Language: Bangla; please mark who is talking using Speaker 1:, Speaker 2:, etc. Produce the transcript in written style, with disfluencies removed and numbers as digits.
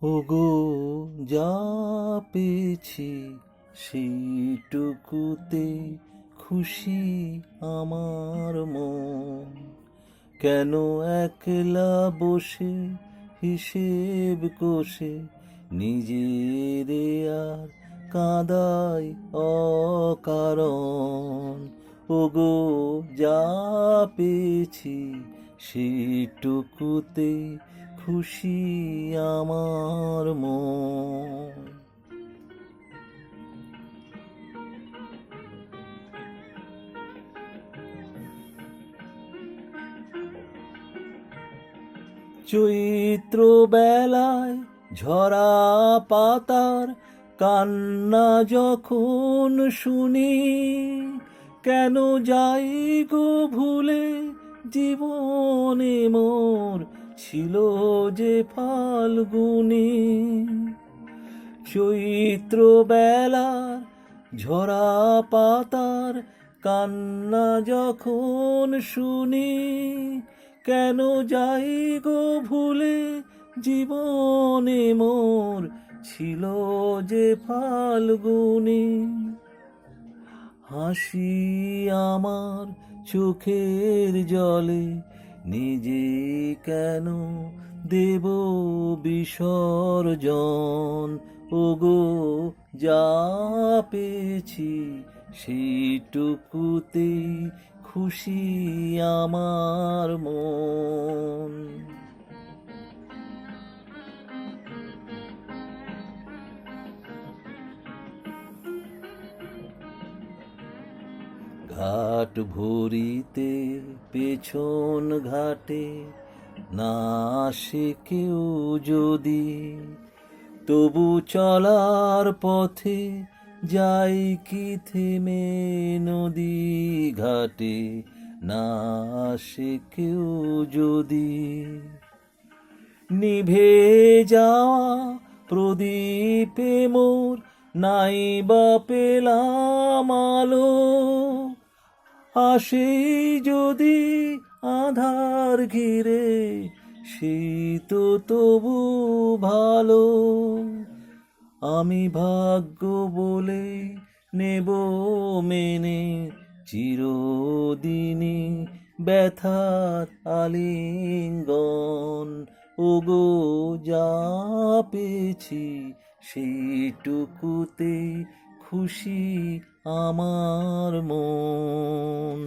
Speaker 1: ওগো যা পেয়েছি সেইটুকুতে খুশি আমার মন। কেন একলা বসে হিসেব কষে নিজের আর কাঁদাই অকারণ। ওগো যা পেয়েছি সেইটুকুতে খুশি আমার মন। চৈত্র বেলায় ঝরা পাতার কান্না যখন শুনি, কেন যাই গো ভুলে জীবনে মোর ছিল যে ফাল্গুনি। চৈত্র বেলার ঝরা পাতার কান্না যখন শুনি, কেন যাই গো ভুলে জীবনে মোর ছিল যে ফাল্গুনি। হাসি আমার চোখের জলে নিজে কেন দেব বিসর্জন। ওগো যা পেয়েছি সেইটুকুতেই খুশি আমার মন। ঘাট ভরিতে পেছন ঘাটে না আসে কেউ যদি, তবু চলার পথে যাই কি থেমে নদী ঘাটে না আসে কেউ যদি। নিভে যাওয়া প্রদীপে মোর নাই বা পেলাম আলো, আসে যদি আধার ঘিরে সেই তো তবু ভালো। আমি ভাগ্য বলে নেব মেনে চিরদিনই ব্যথার আলিঙ্গন। ওগো যা পেয়েছি সেইটুকুতে খুশি আমার মন।